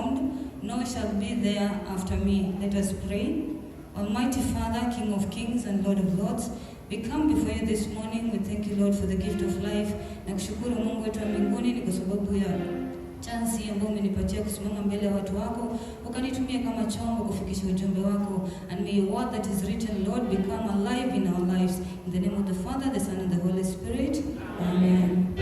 formed, nor shall be there after me. Let us pray. Almighty Father, King of kings and Lord of lords, we come before you this morning. We thank you, Lord, for the gift of life. Na kushukuru Mungu wetu wa mbinguni ni kwa sababu ya chansi ambayo umenipatia kusimama mbele ya watu wako, ukanitumia kama chombo kufikisha ujumbe wako. And may your word that is written, Lord, become alive in our lives. In the name of the Father, the Son, and the Holy Spirit. Amen.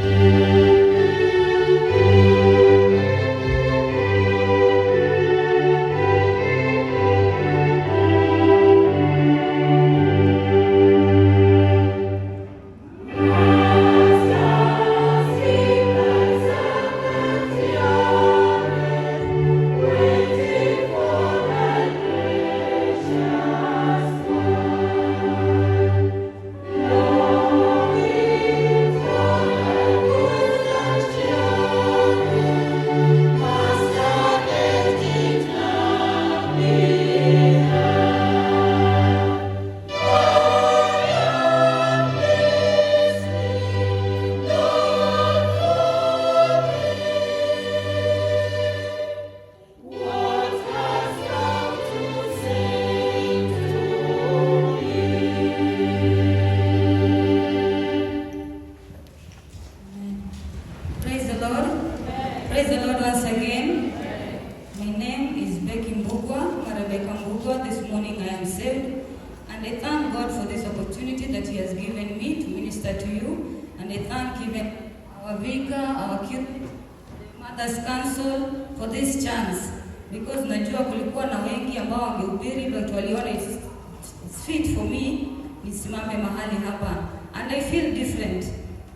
And I feel different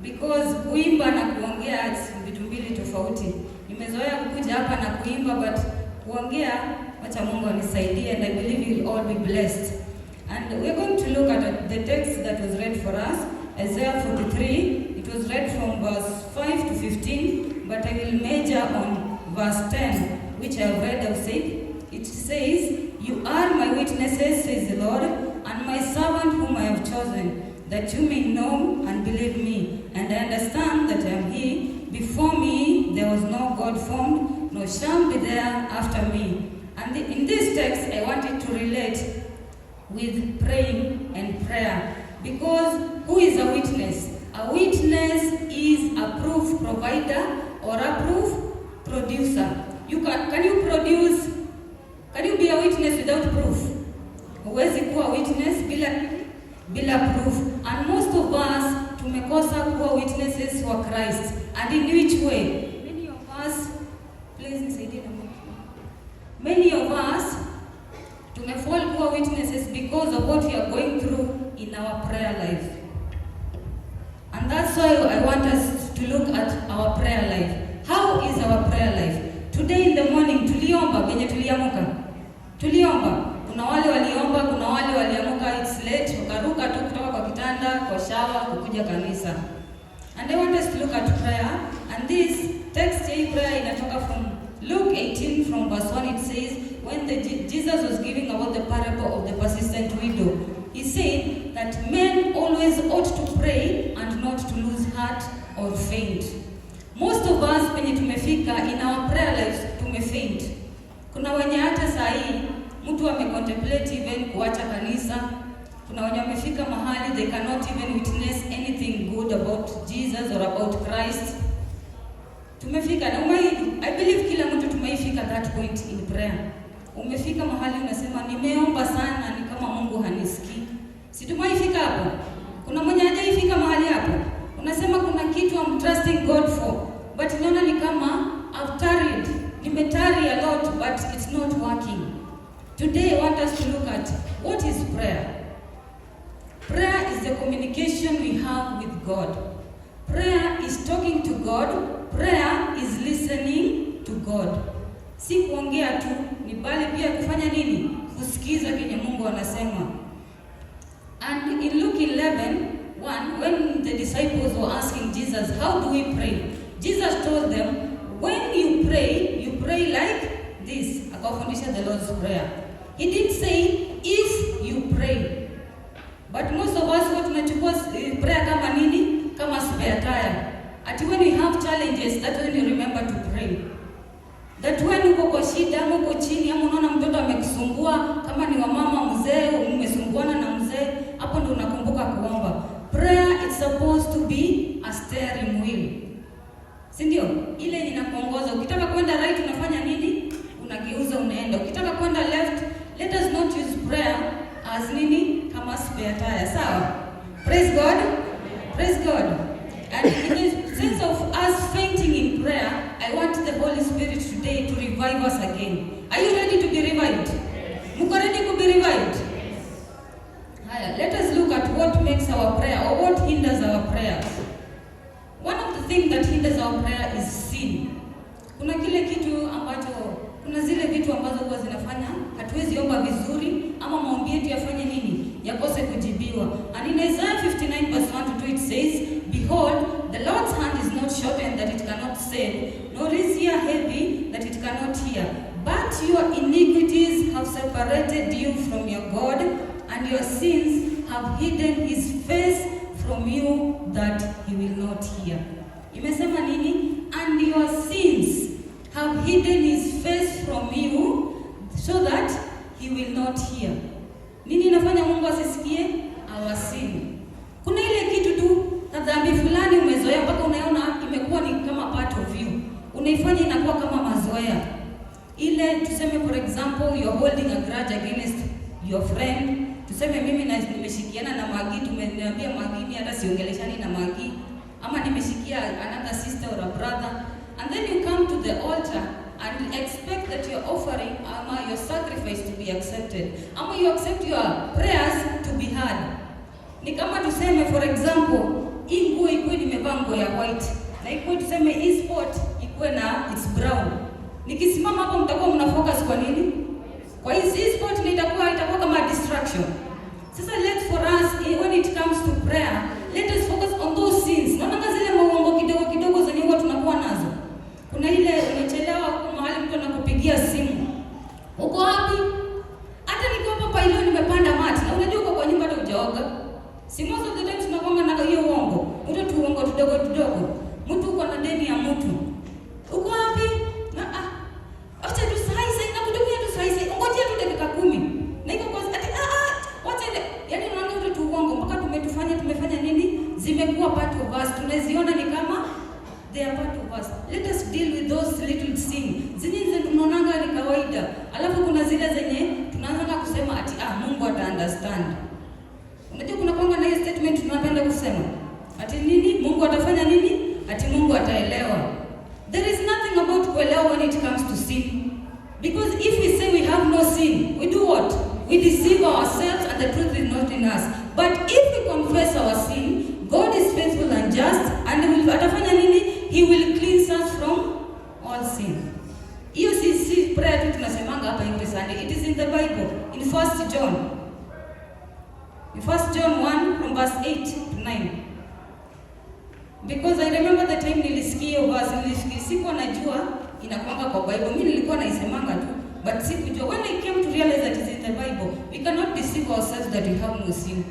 because kuimba na kuongea vitu mbili tofauti. Nimezoea kukuja hapa na kuimba, but kuongea acha Mungu anisaidie, and I believe you'll all be blessed. And we're going to look at the text that was read for us, Isaiah 43. It was read from verse 5 to 15, but I will major on verse 10, which I have read outside. It says, "You are my witnesses, says the Lord, and my servant whom I have chosen, that you may know and believe me, and understand that I am He. Before me there was no God formed, nor shall be there after me." And in this text, I wanted to relate with praying and prayer, because who is a witness? A witness is a proof provider or a proof producer. Can you produce? Can you be a witness without proof? Huwezi kuwa witness bila proof. And most of us tumekosa kuwa witnesses for Christ. And in which way? Many of us, please nisaidie na many of us tumefall kuwa witnesses because of what we are going through in our prayer life. And that's why I want us to look at our prayer life. How is our prayer life? Today in the morning tuliomba venye tuliamuka. Tuliomba. Kuna wale waliomba, kuna wale waliamuka it's late, wakaruka tu kutoka kwa kitanda, kwa shower, kukuja kanisa. And I want us to look at prayer. And this text hii prayer inatoka from Luke 18 from verse 1. It says, when Jesus was giving about the parable of the persistent widow, he said that men always ought to pray and not to lose heart or faint. Most of us penye tumefika in our prayer lives tumefaint. Kuna wenye hata saa hii mtu amecontemplate even kuacha kanisa. Kuna wenye wamefika mahali they cannot even witness anything good about Jesus or about Christ. Tumefika na I believe kila mtu tumeifika that point in prayer. Umefika mahali unasema nimeomba sana ni kama Mungu hanisikii. Si tumeifika hapo? Kuna mwenye hajaifika mahali hapo? Unasema kuna kitu I'm trusting God for, but naona ni kama I've tarried. Nimetari a lot, but it's not working. Today I want us to look at what is prayer. Prayer is the communication we have with God. Prayer is talking to God. Prayer is listening to God. Si kuongea tu, ni bali pia kufanya nini? Kusikiza kenye Mungu anasema. And in Luke 11:1, when the disciples were asking Jesus, how do we pray? Jesus told them, when you pray like this. Akawafundisha the Lord's Prayer. He didn't say, if you pray. But most of us what tunachukua prayer kama nini? Kama spare tire. Ati when we have challenges, that's when you remember to pray. That when uko kwa shida ama uko chini ama unaona mtoto amekusumbua, kama ni wamama mzee umesumbuana na mzee, hapo ndio unakumbuka kuomba. Prayer is supposed to be a steering wheel. Si ndio? Ile inakuongoza. Ukitaka kwenda right unafanya nini? Unageuza unaenda. Ukitaka kwenda left, let us not use prayer as nini? Kama spare tire. Sawa? Praise God. Praise God. And in the sense of us fainting in prayer, I want the Holy Spirit today to revive us again. Are you ready to be revived? Muko ready to be revived? Let us look at what makes our prayer or what hinders our prayer. One of the things that hinders our prayer is sin. Kuna kile kitu ambacho, kuna zile vitu ambazo huwa zinafanya hatuwezi omba vizuri ama maombi yetu yafanye nini? Yakose kujibiwa. And in Isaiah 59 verse 1 to 2 it says, "Behold, the Lord's hand is not shortened that it cannot save, nor is ear heavy that it cannot hear. But your iniquities have separated you from your God, and your sins have hidden his face from you that he will not hear." Imesema nini? And your sins have hidden his face from you so that he will not hear. Nini inafanya Mungu asisikie? Our sin. Kuna ile kitu tu dhambi fulani umezoea mpaka unaona imekuwa ni kama part of you. Unaifanya inakuwa kama mazoea. Ile tuseme for example you are holding a grudge against your friend. Tuseme mimi nimeshikiana na Magi, tumeniambia Magi ni hata siongeleshani na Magi, ama nimeshikia another sister or a brother, and then you come to the altar and expect that your offering ama your sacrifice to be accepted, ama you accept your prayers to be heard. Ni kama tuseme for example hii nguo ikuwe nimevaa nguo ya white na ikuwe tuseme hii spot ikuwe na it's brown. Nikisimama hapo mtakuwa mna focus kwa nini? Kwa hii spot ni itakuwa kama distraction. Sasa for us when it comes to prayer, let us focus on those sins. Naona zile maongo kidogo zenye huwa tunakuwa nazo. Kuna ile umechelewa kwa mahali mtu anakupigia simu. Uko wapi? Hata niko hapa ile nimepanda mati. Na unajua uko kwa nyumba hata hujaoga. Si most of the time tunakwanga na hiyo uongo. Mtu tu uongo kidogo. Mtu uko na deni ya mtu. Uko wapi? Acha tu sasa nakutumia tu sasa. Ngojea tu dakika 10. Na iko kwa ati wacha ile. Yaani unaona tu uongo mpaka tumefanya nini? Zimekuwa part of us. Tunaziona ni kama they are part of us. Let us deal with those little sins. Zenye tunaonanga ni kawaida. Alafu kuna zile zenye tunaanza kusema ati Mungu ata understand. Unajua kuna kwanga na hiyo statement tunapenda kusema. Ati nini? Mungu atafanya nini? Ati Mungu ataelewa. There is nothing about kuelewa when it comes to sin. Because if we say we have no sin, we do what? We deceive ourselves and the truth is not in us. But if we confess our sin, God is faithful and just and atafanya nini? He will cleanse us from all sin. Hiyo si prayer tu tunasemanga hapa every Sunday. It is in the Bible in 1 John. In 1 John 1 from verse 8 to 9. Because I remember the time nilisikia verse sikuwa najua inakwanga kwa Bible. Mimi nilikuwa naisemanga tu but sikujua. When I came to realize that it's in the Bible, we cannot deceive ourselves that we have no sin.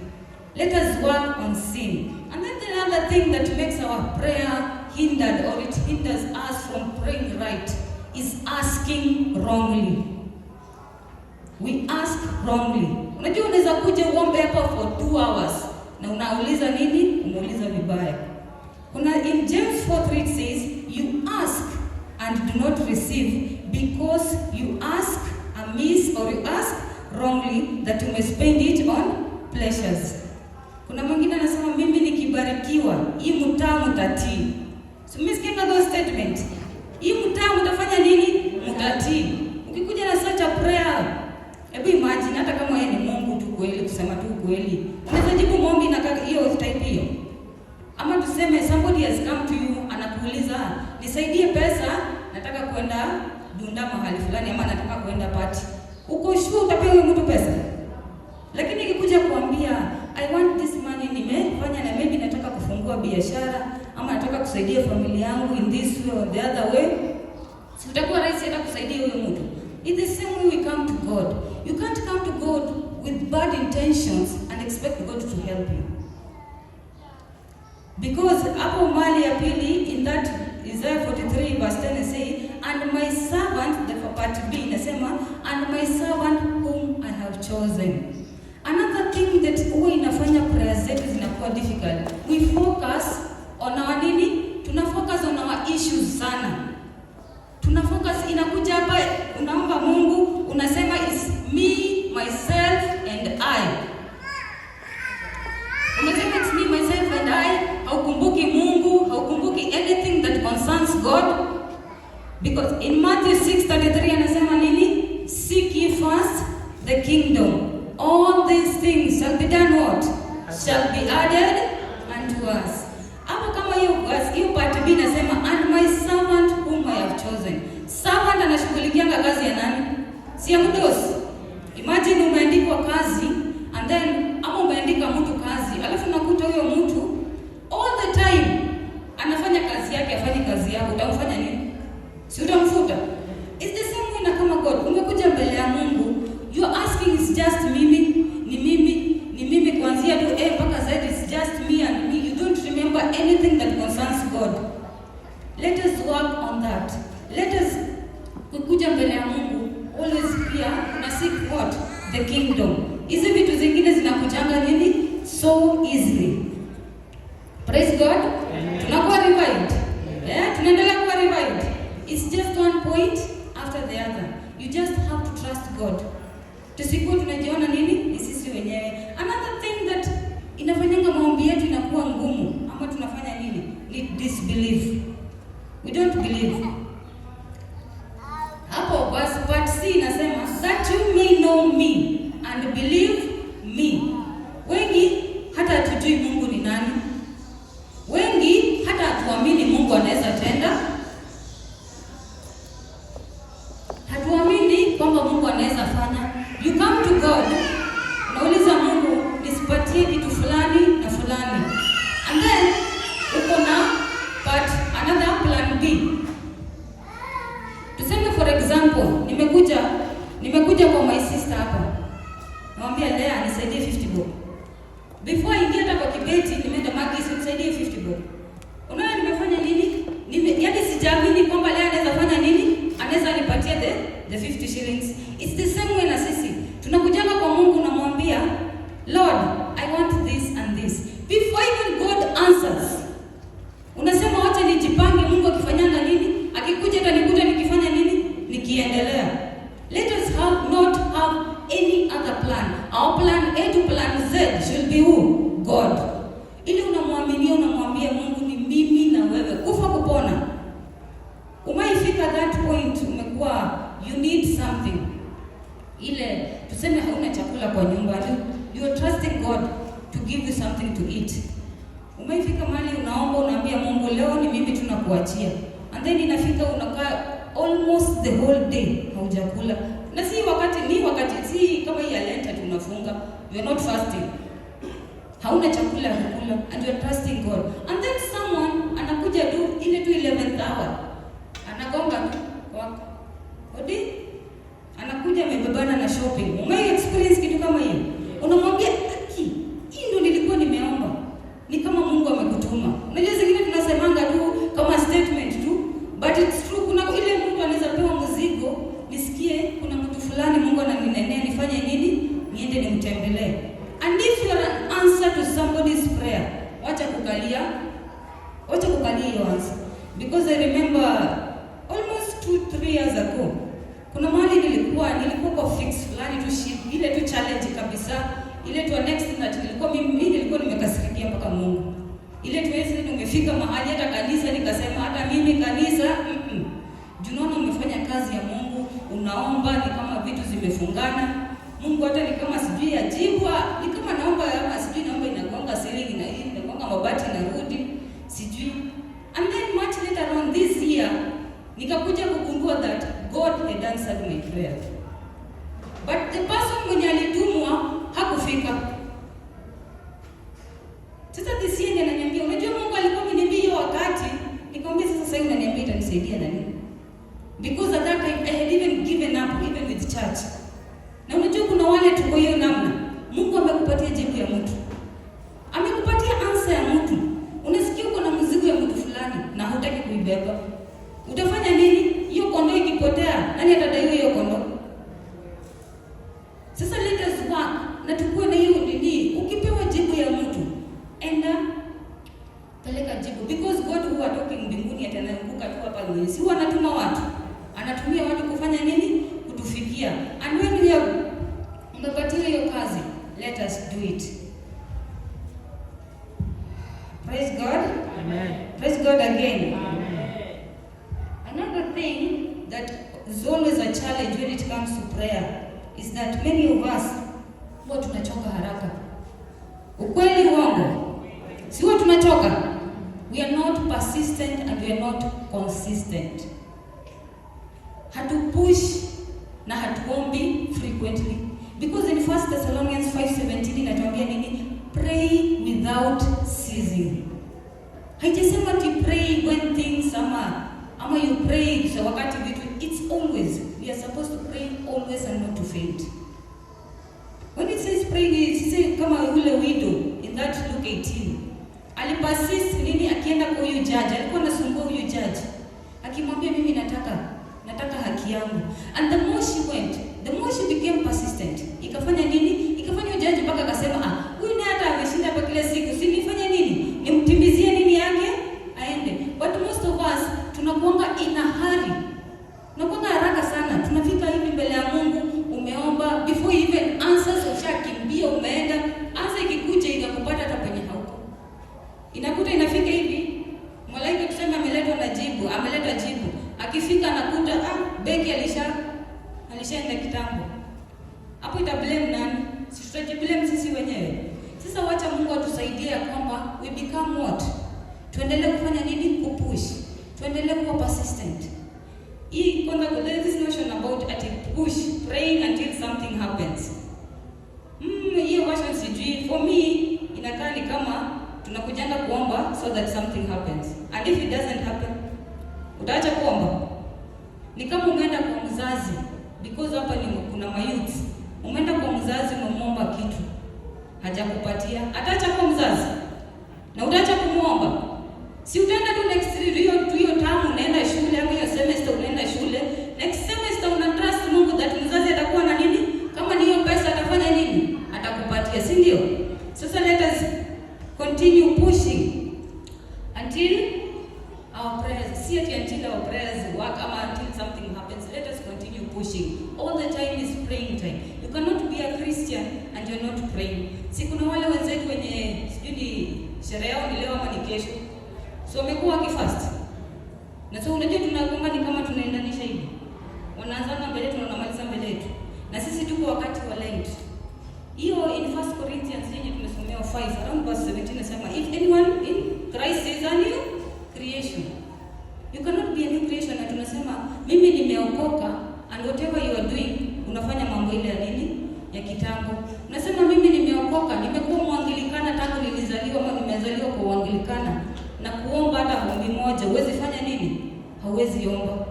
Let us work on sin. And then the other thing that makes our prayer hindered or it hinders us from praying right is asking wrongly. We ask wrongly. Unajua unaweza kuja uombe hapa for 2 hours na unauliza nini? Unauliza vibaya. Kuna in James 4:3 it says, "You ask and do not receive because you ask amiss or you ask wrongly that you may spend it on pleasures." Kuna mwingine anasema mimi nikibarikiwa, hii mtamu tatii. So umesikia those statement? Hii mtamu utafanya nini? Mtatii. Ukikuja na such a prayer, hebu imagine hata kama yeye ni Mungu tu kweli, kusema tu kweli. Unaweza jibu maombi na hiyo type hiyo. Ama tuseme somebody has come to you anakuuliza, "Nisaidie pesa, nataka kwenda dunda mahali fulani ama nataka kwenda party." Uko sure utapewa mtu pesa? Lakini ikikuja kuambia, "I want this money nimefanya na maybe nataka kufungua biashara ama nataka kusaidia familia yangu in this way or the other way." Si utakuwa rahisi hata kusaidia huyo mtu. In the same way we come to God. You can't come to God with bad intentions and expect God to help you. Because hapo mali ya pili in that Isaiah 43 verse 10 say, and my servant, the part B inasema, and my servant whom I have chosen. Another thing that huwa inafanya prayers zetu zinakuwa difficult, we focus on our nini? Tuna focus on our issues sana. Tuna focus, inakuja hapa unaomba Mungu, unasema is me, myself and I. Unasema it's me, myself and I, haukumbuki Mungu, haukumbuki anything that concerns God. Because in Matthew 6:33 anasema nini? Seek ye first the kingdom. All these things shall be done what? Shall be added unto us. Hapo kama hiyo part B nasema and my servant whom I have chosen. Servant anashughulikianga kazi ya nani? Si ya mdosi. Imagine umeandikwa kazi and then ama umeandika mtu kazi, alafu unakuta huyo mtu all the time anafanya kazi yake, afanye kazi yako, utamfanya nini? Si utamfuta? It's the same way na kama God. Umekuja mbele ya Mungu, you are asking is just ni mimi kuanzia tu mpaka Z, it's just me and me. You don't remember anything that concerns God. Let us work on that. Let us kukuja mbele ya Mungu always pia na seek what? The kingdom. Hizi vitu zingine zinakujanga nini? So easily. Praise God. Tunakuwa revived. Tunaendelea kuwa revived. It's just one point after the other. You just have to trust God. Tusikuwa tunajiona nini? Ni sisi wenyewe. Another thing that inafanyanga maombi yetu inakuwa ngumu ama tunafanya nini? Ni disbelief. We don't believe. Hapo basi part C inasema that you may know me and believe me. Wengi hata hatujui Mungu ni nani. Wengi hata hatuamini Mungu anaweza tenda. Hatuamini kwamba Mungu anaweza fanya. You come to God, unauliza Mungu nisipatie kitu fulani na fulani. And then uko na but another plan B. Tuseme for example, nimekuja kwa my sister hapa. Namwambia Lea nisaidie 50 bob. Before ingia hata kwa kibeti nimeenda Magis nisaidie 50 bob. Unaona nimefanya nini? Yaani sijaamini kwamba Lea anaweza fanya nini? Anaweza nipatia the 50 shillings. It's the same way na sisi. Tunakujanga kwa Mungu na mwambia, Lord, I want this and this. Before even God answers, unasema wacha nijipange, Mungu akifanyanga nini? Akikuja atanikuta nikifanya nini? Nikiendelea. Let us not have any other plan. Our plan A to plan Z should be who? God. Ili unamwambia Mungu ni mimi na wewe. Kufa kupona. Umaifika that point umekuwa you need something. Ile tuseme hauna chakula kwa nyumba, you are trusting God to give you something to eat. Umaifika mahali unaomba, unaambia Mungu leo ni mimi tunakuachia. And then inafika unakaa almost the whole day haujakula. Na si wakati si kama hii ya Lent tunafunga. You are not fasting. Hauna chakula kukula and you are trusting God. And then someone anakuja tu ile tu 11th hour. Anagonga tu wako. Odi? Anakuja amebebana na shopping. Umewahi experience kitu kama hiyo? Unamwambia hii ndio nilikuwa nimeomba. Ni kama Mungu amekutuma. Unajua zingine tunasemanga tu kama statement tu, but it's true. Kuna ile mtu anaweza pewa mzigo, nisikie kuna mtu fulani Mungu ananinenea nifanye nini? Niende nimtembelee. And if you are an answer to somebody's prayer, wacha kukalia hiyo answer. Because I remember almost 2-3 years ago, kuna mahali nilikuwa kwa fix fulani tu ship, ile tu challenge kabisa, ile tu next that nilikuwa nimekasirikia mpaka Mungu. Ile tu Yesu nimefika mahali hata kanisa nikasema hata mimi kanisa Junaona umefanya kazi ya Mungu, unaomba ni kama vitu zimefungana. Mungu hata ni kama sijui ajibwa, ni kama naomba ama sijui naomba inagonga ceiling na hii inagonga mabati na rudi, sijui. And then much later on this year, nikakuja kugundua that God had answered my prayer. But the person mwenye alitumwa hakufika. Sasa this year ananiambia, unajua Mungu alikuwa ameniambia hiyo wakati, nikamwambia sasa unaniambia itanisaidia na nini? Because at that time I had even given up even with church. Na unajua kuna wale tuko hiyo namna. Mungu amekupatia jibu ya mtu. Amekupatia answer ya mtu. Unasikia uko na mzigo ya mtu fulani na hutaki kuibeba. Utafanya nini? Hiyo na tukue na hiyo nini. Ukipewa jibu ya mtu, enda peleka jibu, because God who are talking mbinguni atanaanguka tu hapa duniani. Si huwa anatuma watu, anatumia watu kufanya nini? Kutufikia. And when we have umepatiwa hiyo kazi, let us do it. Praise God. Amen. Praise God again. Amen. Another thing that is always a challenge when it comes to prayer is that many of us huwa tunachoka haraka. Ukweli uongo? Si huwa tunachoka? We are not persistent and we are not consistent. Hatupush na hatuombi frequently. Because in 1 Thessalonians 5:17 inatuambia nini? Pray without ceasing. Haijasema ti pray when things ama you pray so wakati vitu. It's always. We are supposed to pray always and not to faint. When it says pray, it says kama yule widow in that Luke 18. Alipersist nini akienda kwa huyu judge. Alikuwa anasumbua huyu judge. Akimwambia mimi nataka haki yangu. And the more she went, the more she became persistent. Ikafanya nini? Ikafanya judge mpaka akasema huyu ni hata ameshinda hapa kila siku. Si nifanye nini? Nimtimizie nini yake? Aende. But most of us tunakuanga in a hurry. Tunakuanga haraka sana. Tunafika hivi mbele ya Mungu, umeomba before even answers ushakimbia umeenda. Answer ikikuja ikakupata hata penye hauko. Inakuta inafika hivi, malaika tuseme ameleta jibu. Akifika anakuta beki alishaenda kitambo. Hapo ita blame nani? Sisi tutajiblame sisi wenyewe. Sasa wacha Mungu atusaidie kwamba we become what? Tuendelee kufanya nini? Kupush. Tuendelee kuwa persistent. Hii kwanza there is this notion about at push, praying until something happens. Hiyo version sijui. For me inakaa ni kama tunakujanga kuomba so that something happens. And if it doesn't happen, utaacha kuomba. Ni kama umeenda kwa mzazi, because hapa kuna mayouth. Umeenda kwa mzazi umemwomba kitu, hajakupatia. Ataacha kwa mzazi. Na utaacha kumuomba. Si utaenda tu next hiyo term unaenda shule ama hiyo semester unaenda shule. Next semester una trust Mungu that mzazi atakuwa na nini? Kama ni hiyo pesa atafanya nini? Atakupatia, si ndio? Sasa let us continue pushing until our prayers, see until our prayers work or until something happens. Let us continue pushing. All the time is praying time. You cannot be a Christian and you're not praying. Si kuna wale wenzetu wenye sijui sherehe yao ni leo ama ni kesho. So wamekuwa wakifast. Na so unajua tunakuanga ni kama tunaendanisha hivi. Wanaanza mbele yetu na wanamaliza mbele yetu. Na sisi tuko wakati wa Lent. Hiyo in 1 Corinthians yenye tumesomea 5 around verse 17 nasema if anyone in Christ is a new creation. You cannot be a new creation na tunasema mimi nimeokoka and whatever you are doing unafanya mambo ile ya nini? Ya kitambo. Unasema mimi nimeokoka, nimekuwa mwangilikana tangu nilizaliwa ama nimezaliwa kwa uangilikana na kuomba hata ombi moja, huwezi fanya nini? Hauwezi omba.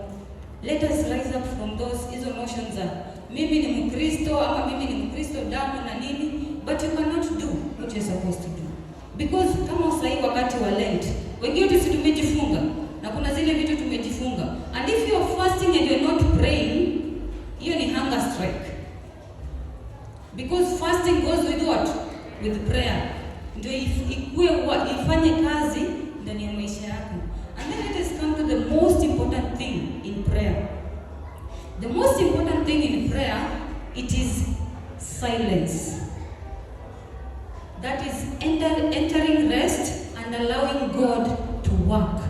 Let us rise up from those hizo notions that mimi ni Mkristo ama mimi ni Mkristo damu na nini, but you cannot do what you're supposed to do. Because kama sasa wakati wa Lent, wengine wote tumejifunga na kuna zile vitu tumejifunga. And if you are fasting and you're not praying, hiyo ni hunger strike. Because fasting goes with what? With prayer. Ndio ifanye kazi ndani ya maisha yako. And then let us come to the most important thing in prayer. The most important thing in prayer, it is silence. That is entering rest and allowing God to work.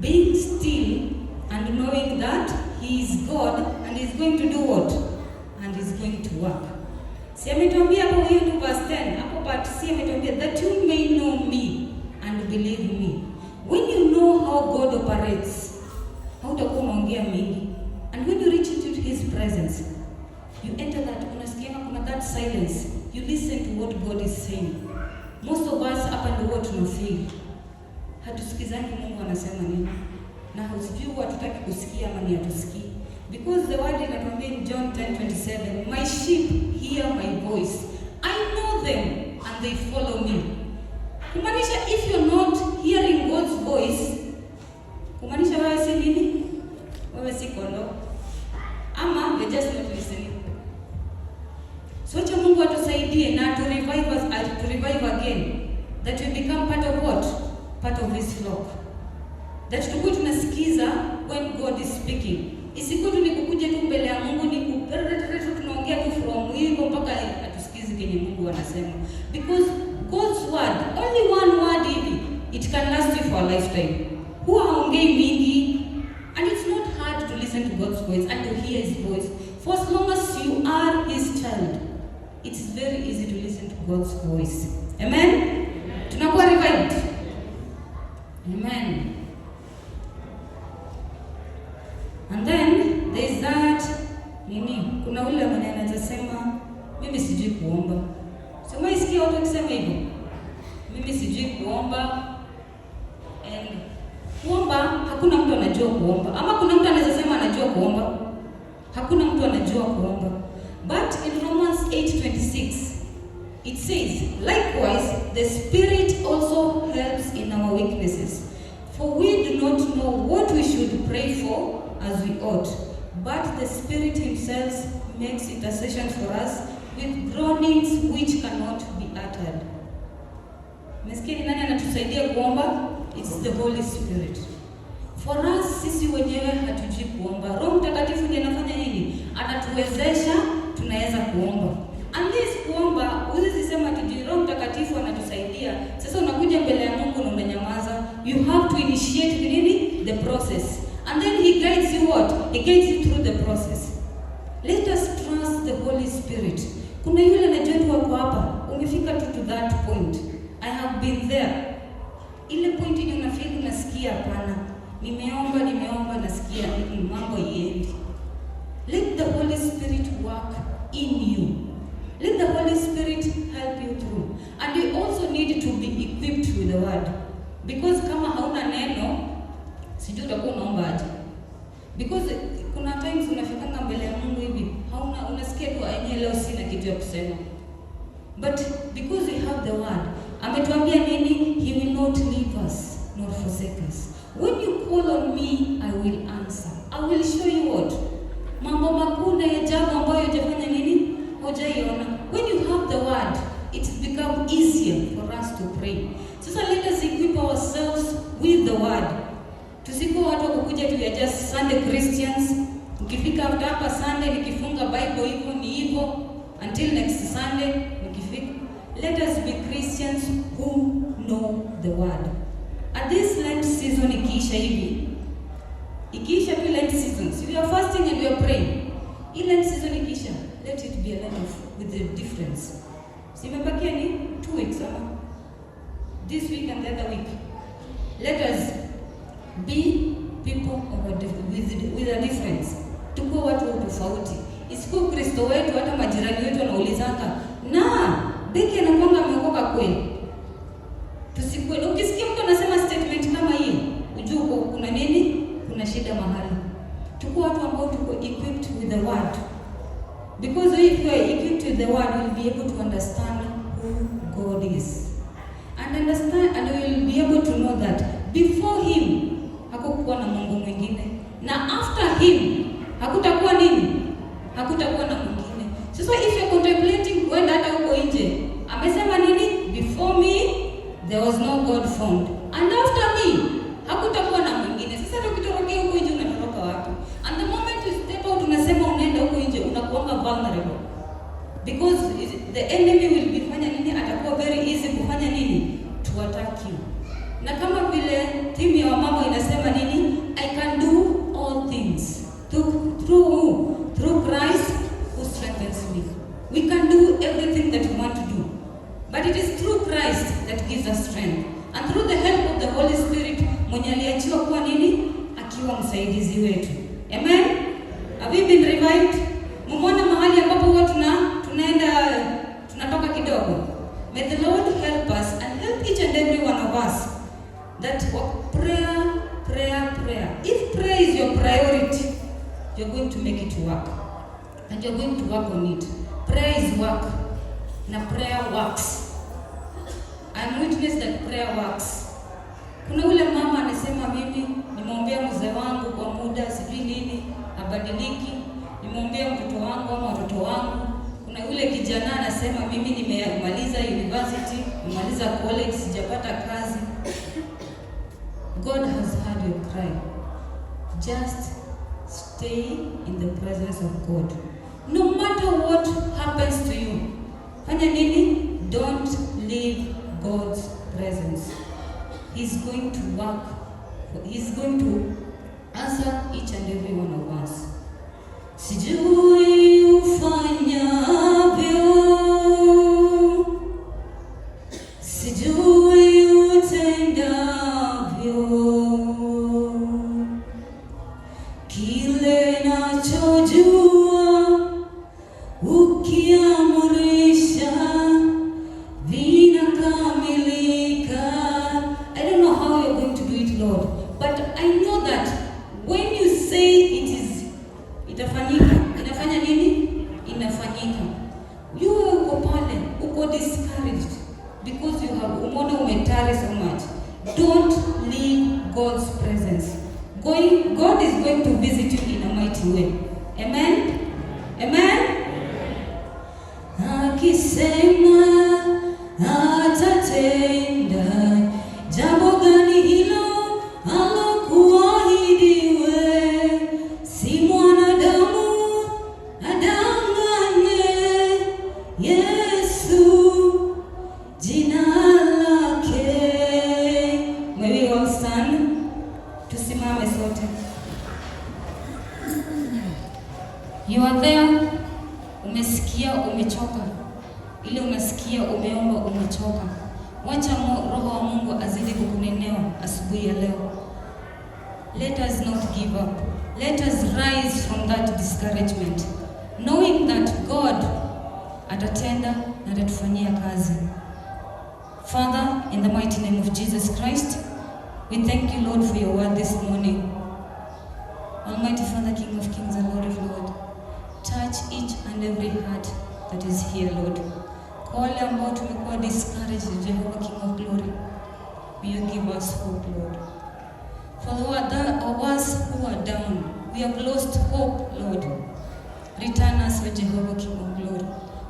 Being still and knowing that He is God and He is going to do what? And He is going to work. Si ametuambia hapo hiyo tu verse 10, hapo part C ametuambia that you may know me and believe me. When you know how God operates, hautakuwa unaongea mingi. And when you reach into His presence, you enter that, unasikia kuna that silence. You listen to what God is saying. Most of us hapa ndio what we feel. Hatusikizani Mungu anasema nini. Na husijui hatutaki kusikia ama ni hatusikii. Because the word inatuambia in John 10:27, my sheep hear my voice. I know them and they follow me. Kumaanisha if you're not hearing God's voice, kumaanisha wewe si nini? Wewe si kondoo. Ama you're just not listening. So acha Mungu atusaidie na to revive again, that we become part of what? Part of his flock. That tukue tunasikiza when God is speaking. Isikuwe tu nikukuja tu mbele ya Mungu tunaongea tu from hivyo mpaka atusikize kenye Mungu anasema. Because God's word, only one word hivi, it can last you for a lifetime. Huwa haongei mingi, and it's not hard to listen to God's voice and to hear his voice. For as long as you are his child, it is very easy to listen to God's voice. Amen? Tunakuwa revived. Amen. And then there is that kuna ule mwenye anasema mimi sijui kuomba. Sema isikia watu wakisema hivyo. Mimi sijui kuomba. And kuomba hakuna mtu anajua kuomba. Ama kuna mtu anaweza sema anajua kuomba. Hakuna mtu anajua kuomba. But in Romans 8:26 it says, likewise the Spirit also helps in our weaknesses. For we do not know what we should pray for as we ought, but the Spirit himself makes intercession for us with groanings which cannot be uttered. Mesikia nani anatusaidia kuomba? It's the Holy Spirit. For us, sisi wenyewe hatujui kuomba. Roho Mtakatifu ndiye anafanya nini? Anatuwezesha, tunaweza kuomba. And this kuomba, usisema tujui Roho Mtakatifu anatusaidia. Sasa unakuja mbele ya Mungu na unanyamaza. You have to initiate nini? The process. And then he guides you what? He guides you through the process. Let us trust the Holy Spirit. Kuna yule anajua tu wako hapa. Umefika tu to that point. I have been there. Ile point ile unafika unasikia hapana. Nimeomba nasikia mambo yendi. Let the Holy Spirit work in you. Let the Holy Spirit help you through. And you also need to be equipped with the word. Because kama hauna neno, sijui utakuwa unaomba aje. Because kuna times unafikanga mbele ya Mungu hivi, unasikia tu leo sina kitu ya kusema. But because we have the word, ametuambia nini? He will not leave us nor forsake us. When you call on me, I will answer. I will show you what? Mambo makuu na ajabu ambayo hujafanya nini? Hujaiona. When you have the word, it become easier for us to pray. So let us equip ourselves with the word. Tusiko watu kukuja tu ya just Sunday Christians. Ukifika hapa Sunday nikifunga Bible hivyo ni hivyo until next Sunday nikifika. Let us be Christians who know the word. At this Lent season ikiisha tu Lent season, so we are fasting and we are praying. In Lent season ikiisha, let it be a Lent with the difference. Simebakia ni 2 weeks this week and the other week. Let us be people with a difference. Tuko watu tofauti. Isiku Kristo wetu hata majirani wetu wanaulizanga, na Beki anakuanga ameokoka kweli? Tusikwe. Ukisikia mtu anasema statement kama hiyo, ujue kuna nini? Kuna shida mahali. Tuko watu ambao tuko equipped with the word. Because if you are equipped with the word, you will be able to understand who God is. And we will be able to know that before him hakukuwa na Mungu mwingine, na after him hakutakuwa nini? Hakutakuwa na mwingine. So if you are contemplating kwenda hata huko nje, amesema nini? Before me there was no God found, and after me hakutakuwa na mwingine. Sasa ukitorokea huko nje unatoroka wapi? And the moment you step out unasema unaenda huko nje, unakuwa vulnerable. Because the enemy will be fanya nini? Atakuwa very easy kufanya nini? To attack you. Na kama vile timu ya mama inasema nini? I can do all things through who? Through Christ who strengthens me. We can do everything that we want to do. But it is through Christ that gives us strength. And through the help of the Holy Spirit, mwenye aliachiwa kuwa nini? Akiwa msaidizi wetu. Amen? Have we been revived? Mumona mahali ambapo huwa tunatoka kidogo. May the Lord help us and help each and every one of us that prayer. If prayer is your priority, you're going to make it work. And you're going to work on it. Prayer is work. Na prayer works. I'm witness that prayer works. Kuna ule mama anasema mimi nimeombea mzee wangu kwa muda sijui nini, abadiliki. Nimeombea mtoto wangu ama watoto wangu. Kuna ule Yule kijana anasema mimi nimemaliza university, nimemaliza college, sijapata kazi. God has heard your cry. Just stay in the presence of God. No matter what happens to you. Fanya nini? Don't leave God's presence. He's going to work. He's going to answer each and every one of us. Sijui ufanyavyo, sijui utendavyo, kile nachojua ukiamurisha vinakamilika. I don't know how you're going to do it, Lord, but I know that when you say it is, itafanyika. Inafanya nini? Inafanyika. You uko pale, uko discouraged because you have umetari so much. Don't leave God's presence. God is going to visit you in a mighty way. Amen? Amen? Akisema atatenda, jambo gani hilo alokuahidi wewe? Si mwanadamu adanganye. Yesu jina lake. May we all stand? Tusimame sote. You are there. Umesikia umechoka. Ile umesikia umeomba umechoka. Wacha Roho wa Mungu azidi kukunenea asubuhi ya leo. Let us not give up. Let us rise from that discouragement, knowing that God atatenda na atatufanyia kazi. Father, in the mighty name of Jesus Christ, we thank you, Lord, for your word this morning. Almighty Father, King of Kings and Lord of Lords, touch each and every heart that is here, Lord. Kwa wale ambao tumekuwa discouraged, Jehovah King of Glory, may you give us hope, Lord. For those of us who are down, we have lost hope, Lord. Return us, O Jehovah King of Glory.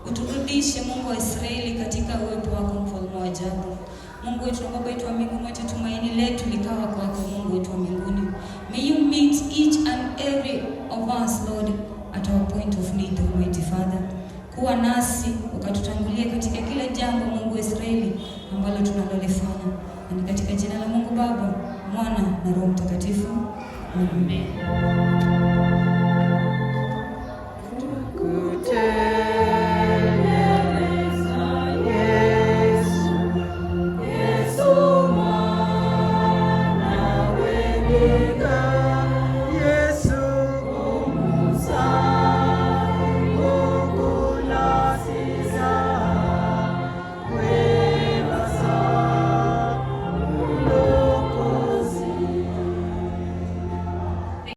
Uturudishe Mungu wa Israeli katika uwepo wako, mfalme wa ajabu. Mungu wetu na Baba wetu wa mbinguni, mwacha tumaini letu likawa kwako, Mungu wetu wa mbinguni. May you meet each and every of us, Lord, at our point of need, Almighty Father. Kuwa nasi, ukatutangulia katika kila jambo, Mungu wa Israeli, ambalo tunalolifanya. Na katika jina la Mungu Baba, Mwana na Roho Mtakatifu. Amen.